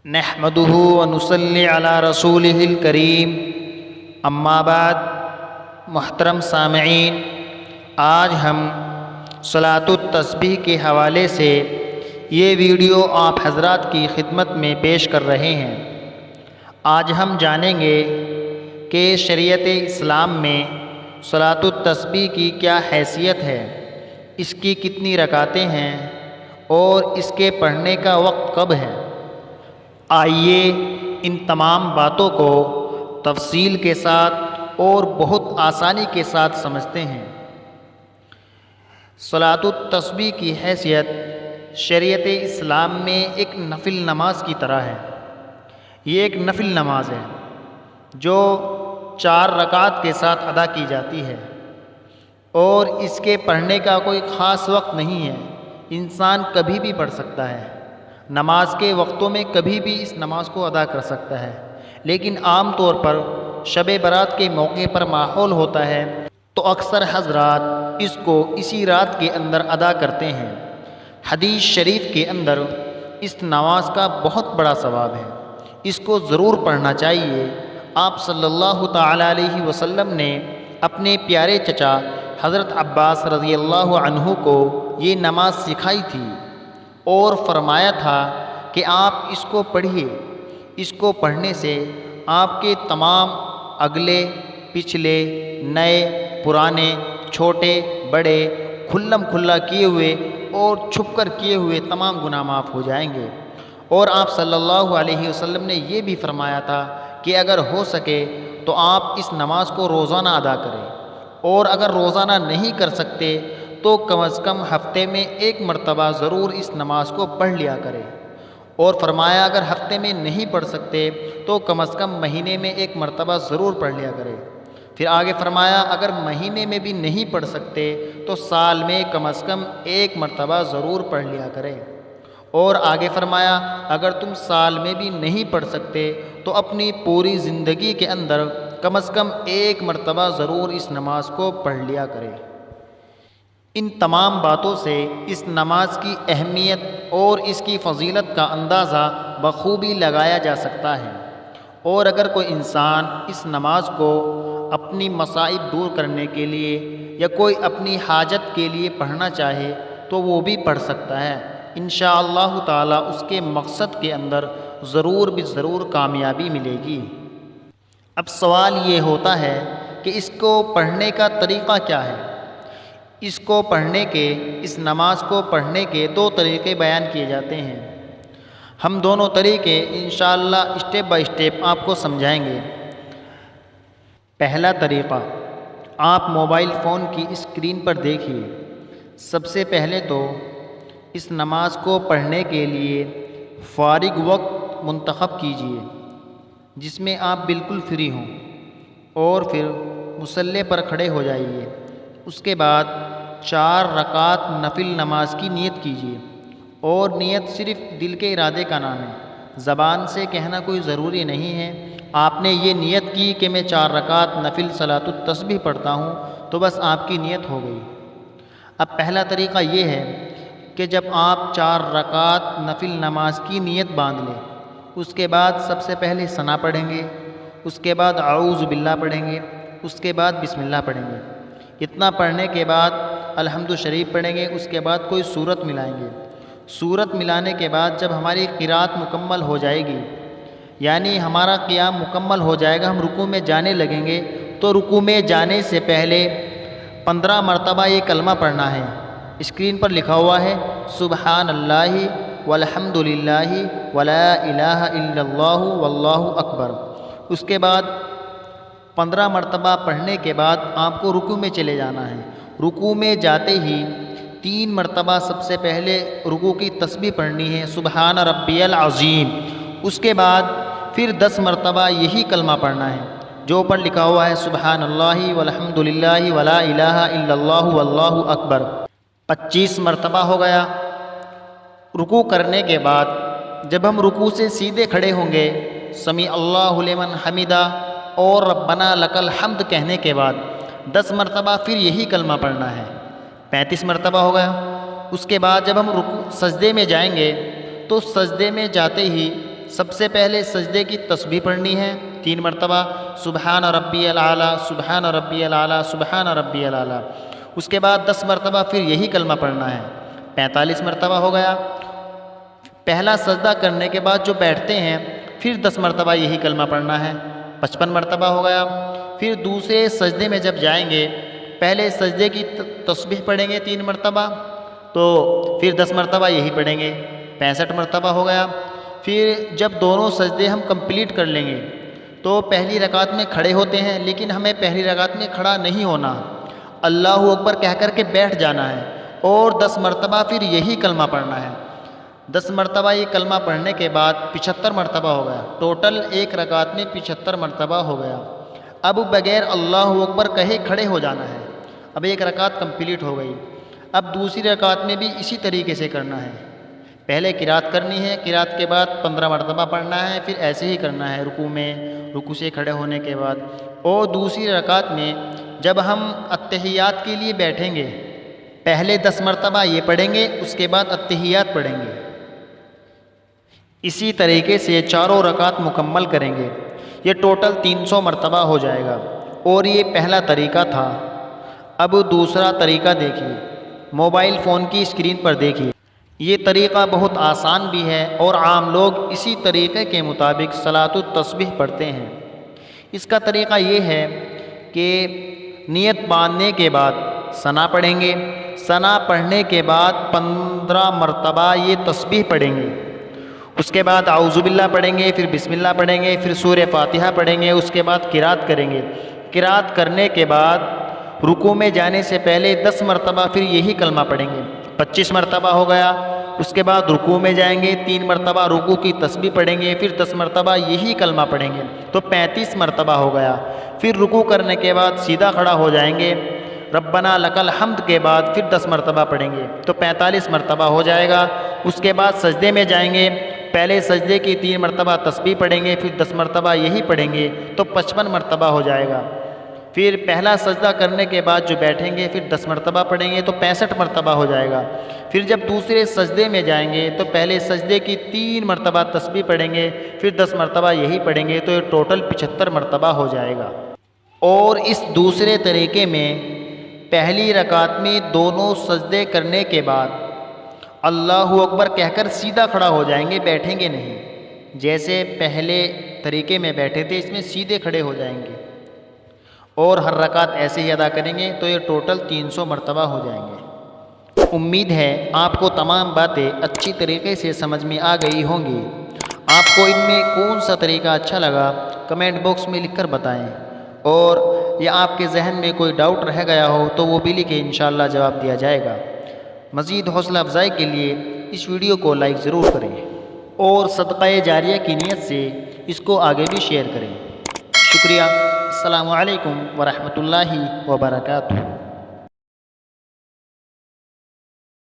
نحمده ونصلی علی رسولہ الکریم اما بعد۔ محترم سامعین، آج ہم صلاۃ التسبیح کے حوالے سے یہ ویڈیو آپ حضرات کی خدمت میں پیش کر رہے ہیں۔ آج ہم جانیں گے کہ شریعت اسلام میں صلاۃ التسبیح کی کیا حیثیت ہے، اس کی کتنی رکعتیں ہیں اور اس کے پڑھنے کا وقت کب ہے۔ آئیے ان تمام باتوں کو تفصیل کے ساتھ اور بہت آسانی کے ساتھ سمجھتے ہیں۔ صلاۃ التسبیح کی حیثیت شریعت اسلام میں ایک نفل نماز کی طرح ہے۔ یہ ایک نفل نماز ہے جو 4 رکعات کے ساتھ ادا کی جاتی ہے، اور اس کے پڑھنے کا کوئی خاص وقت نہیں ہے۔ انسان کبھی بھی پڑھ سکتا ہے، نماز کے وقتوں میں کبھی بھی اس نماز کو ادا کر سکتا ہے، لیکن عام طور پر شب برات کے موقع پر ماحول ہوتا ہے تو اکثر حضرات اس کو اسی رات کے اندر ادا کرتے ہیں۔ حدیث شریف کے اندر اس نماز کا بہت بڑا ثواب ہے، اس کو ضرور پڑھنا چاہیے۔ آپ صلی اللہ تعالیٰ علیہ وسلم نے اپنے پیارے چچا حضرت عباس رضی اللہ عنہ کو یہ نماز سکھائی تھی اور فرمایا تھا کہ آپ اس کو پڑھیے۔ اس کو پڑھنے سے آپ کے تمام اگلے پچھلے نئے پرانے چھوٹے بڑے کھلم کھلا کیے ہوئے اور چھپ کر کیے ہوئے تمام گناہ معاف ہو جائیں گے۔ اور آپ صلی اللہ علیہ وسلم نے یہ بھی فرمایا تھا کہ اگر ہو سکے تو آپ اس نماز کو روزانہ ادا کریں، اور اگر روزانہ نہیں کر سکتے تو کم از کم ہفتے میں 1 مرتبہ ضرور اس نماز کو پڑھ لیا کرے۔ اور فرمایا اگر ہفتے میں نہیں پڑھ سکتے تو کم از کم مہینے میں 1 مرتبہ ضرور پڑھ لیا کرے۔ پھر آگے فرمایا اگر مہینے میں بھی نہیں پڑھ سکتے تو سال میں کم از کم 1 مرتبہ ضرور پڑھ لیا کرے۔ اور آگے فرمایا اگر تم سال میں بھی نہیں پڑھ سکتے تو اپنی پوری زندگی کے اندر کم از کم 1 مرتبہ ضرور اس نماز کو پڑھ لیا کرے۔ ان تمام باتوں سے اس نماز کی اہمیت اور اس کی فضیلت کا اندازہ بخوبی لگایا جا سکتا ہے۔ اور اگر کوئی انسان اس نماز کو اپنی مصائب دور کرنے کے لیے یا کوئی اپنی حاجت کے لیے پڑھنا چاہے تو وہ بھی پڑھ سکتا ہے۔ انشاءاللہ تعالی اس کے مقصد کے اندر ضرور کامیابی ملے گی۔ اب سوال یہ ہوتا ہے کہ اس کو پڑھنے کا طریقہ کیا ہے۔ اس کو پڑھنے کے اس نماز کو پڑھنے کے 2 طریقے بیان کیے جاتے ہیں۔ ہم دونوں طریقے انشاءاللہ اسٹیپ بائی اسٹیپ آپ کو سمجھائیں گے۔ پہلا طریقہ، آپ موبائل فون کی اسکرین پر دیکھیے۔ سب سے پہلے تو اس نماز کو پڑھنے کے لیے فارغ وقت منتخب کیجیے جس میں آپ بالکل فری ہوں، اور پھر مصلی پر کھڑے ہو جائیے۔ اس کے بعد 4 رکعات نفل نماز کی نیت کیجیے، اور نیت صرف دل کے ارادے کا نام ہے، زبان سے کہنا کوئی ضروری نہیں ہے۔ آپ نے یہ نیت کی کہ میں 4 رکعات نفل صلاۃ التسبیح پڑھتا ہوں تو بس آپ کی نیت ہو گئی۔ اب پہلا طریقہ یہ ہے کہ جب آپ 4 رکعات نفل نماز کی نیت باندھ لیں، اس کے بعد سب سے پہلے ثنا پڑھیں گے، اس کے بعد اعوذ باللہ پڑھیں گے، اس کے بعد بسم اللہ پڑھیں گے۔ اتنا پڑھنے کے بعد الحمد شریف پڑھیں گے، اس کے بعد کوئی سورت ملائیں گے۔ سورت ملانے کے بعد جب ہماری قرات مکمل ہو جائے گی، یعنی ہمارا قیام مکمل ہو جائے گا، ہم رکوع میں جانے لگیں گے، تو رکوع میں جانے سے پہلے 15 مرتبہ یہ کلمہ پڑھنا ہے۔ اسکرین پر لکھا ہوا ہے سبحان اللہ والحمد للہ ولا الہ الا اللہ واللہ اکبر۔ اس کے بعد 15 مرتبہ پڑھنے کے بعد آپ کو رکوع میں چلے جانا ہے۔ رکوع میں جاتے ہی 3 مرتبہ سب سے پہلے رکوع کی تسبیح پڑھنی ہے، سبحان ربی العظیم۔ اس کے بعد پھر 10 مرتبہ یہی کلمہ پڑھنا ہے جو اوپر لکھا ہوا ہے سبحان اللہ والحمد للہ ولا الہ الا اللہ واللہ اکبر۔ 25 مرتبہ ہو گیا۔ رکوع کرنے کے بعد جب ہم رکوع سے سیدھے کھڑے ہوں گے، سمیع اللہ لمن حمدہ اور ربنا لک الحمد کہنے کے بعد 10 مرتبہ پھر یہی کلمہ پڑھنا ہے، 35 مرتبہ ہو گیا۔ اس کے بعد جب ہم سجدے میں جائیں گے تو سجدے میں جاتے ہی سب سے پہلے سجدے کی تسبیح پڑھنی ہے 3 مرتبہ، سبحان ربی الاعلیٰ، سبحان ربی الاعلیٰ، سبحان ربی الاعلیٰ۔ اس کے بعد 10 مرتبہ پھر یہی کلمہ پڑھنا ہے، 45 مرتبہ ہو گیا۔ پہلا سجدہ کرنے کے بعد جو بیٹھتے ہیں پھر 10 مرتبہ یہی کلمہ پڑھنا ہے، 55 مرتبہ ہو گیا۔ پھر دوسرے سجدے میں جب جائیں گے پہلے سجدے کی تسبیح پڑھیں گے 3 مرتبہ، تو پھر 10 مرتبہ یہی پڑھیں گے، 65 مرتبہ ہو گیا۔ پھر جب دونوں سجدے ہم کمپلیٹ کر لیں گے تو پہلی رکعت میں کھڑے ہوتے ہیں، لیکن ہمیں پہلی رکعت میں کھڑا نہیں ہونا، اللہ اکبر کہہ کر کے بیٹھ جانا ہے اور 10 مرتبہ پھر یہی کلمہ پڑھنا ہے۔ 10 مرتبہ یہ کلمہ پڑھنے کے بعد 75 مرتبہ ہو گیا، ٹوٹل ایک رکعت میں 75 مرتبہ ہو گیا۔ اب بغیر اللہ اکبر کہے کھڑے ہو جانا ہے، اب ایک رکعت کمپلیٹ ہو گئی۔ اب دوسری رکعت میں بھی اسی طریقے سے کرنا ہے، پہلے قرات کرنی ہے، قرات کے بعد 15 مرتبہ پڑھنا ہے، پھر ایسے ہی کرنا ہے رکوع میں، رکوع سے کھڑے ہونے کے بعد۔ اور دوسری رکعت میں جب ہم اتحیات کے لیے بیٹھیں گے پہلے 10 مرتبہ یہ پڑھیں گے، اس کے بعد اتحیات پڑھیں گے۔ اسی طریقے سے چاروں رکعت مکمل کریں گے، یہ ٹوٹل 300 مرتبہ ہو جائے گا۔ اور یہ پہلا طریقہ تھا۔ اب دوسرا طریقہ دیکھیے، موبائل فون کی اسکرین پر دیکھیے، یہ طریقہ بہت آسان بھی ہے اور عام لوگ اسی طریقے کے مطابق صلاۃ التسبیح پڑھتے ہیں۔ اس کا طریقہ یہ ہے کہ نیت باندھنے کے بعد ثنا پڑھیں گے، ثنا پڑھنے کے بعد 15 مرتبہ یہ تسبیح پڑھیں گے، اس کے بعد اعوذ باللہ پڑھیں گے، پھر بسم اللہ پڑھیں گے، پھر سورہ فاتحہ پڑھیں گے، اس کے بعد قرات کریں گے۔ قرات کرنے کے بعد رکوع میں جانے سے پہلے 10 مرتبہ پھر یہی کلمہ پڑھیں گے، 25 مرتبہ ہو گیا۔ اس کے بعد رکوع میں جائیں گے، 3 مرتبہ رکوع کی تسبیح پڑھیں گے، پھر 10 مرتبہ یہی کلمہ پڑھیں گے، تو 35 مرتبہ ہو گیا۔ پھر رکوع کرنے کے بعد سیدھا کھڑا ہو جائیں گے، ربنا لک الحمد کے بعد پھر 10 مرتبہ پڑھیں گے، تو 45 مرتبہ ہو جائے گا۔ اس کے بعد سجدے میں جائیں گے، پہلے سجدے کی 3 مرتبہ تسبیح پڑھیں گے، پھر 10 مرتبہ یہی پڑھیں گے، تو 55 مرتبہ ہو جائے گا۔ پھر پہلا سجدہ کرنے کے بعد جو بیٹھیں گے پھر 10 مرتبہ پڑھیں گے، تو 65 مرتبہ ہو جائے گا۔ پھر جب دوسرے سجدے میں جائیں گے تو پہلے سجدے کی 3 مرتبہ تسبیح پڑھیں گے، پھر 10 مرتبہ یہی پڑھیں گے، تو یہ ٹوٹل 75 مرتبہ ہو جائے گا۔ اور اس دوسرے طریقے میں پہلی رکعت میں دونوں سجدے کرنے کے بعد اللہ اکبر کہہ کر سیدھا کھڑا ہو جائیں گے، بیٹھیں گے نہیں، جیسے پہلے طریقے میں بیٹھے تھے اس میں سیدھے کھڑے ہو جائیں گے، اور ہر رکعت ایسے ہی ادا کریں گے، تو یہ ٹوٹل 300 مرتبہ ہو جائیں گے۔ امید ہے آپ کو تمام باتیں اچھی طریقے سے سمجھ میں آ گئی ہوں گی۔ آپ کو ان میں کون سا طریقہ اچھا لگا کمنٹ باکس میں لکھ کر بتائیں، اور یا آپ کے ذہن میں کوئی ڈاؤٹ رہ گیا ہو تو وہ بھی لکھیں، انشاءاللہ جواب دیا جائے گا۔ مزید حوصلہ افزائی کے لیے اس ویڈیو کو لائک ضرور کریں اور صدقہ جاریہ کی نیت سے اس کو آگے بھی شیئر کریں۔ شکریہ۔ السلام علیکم ورحمۃ اللہ وبرکاتہ۔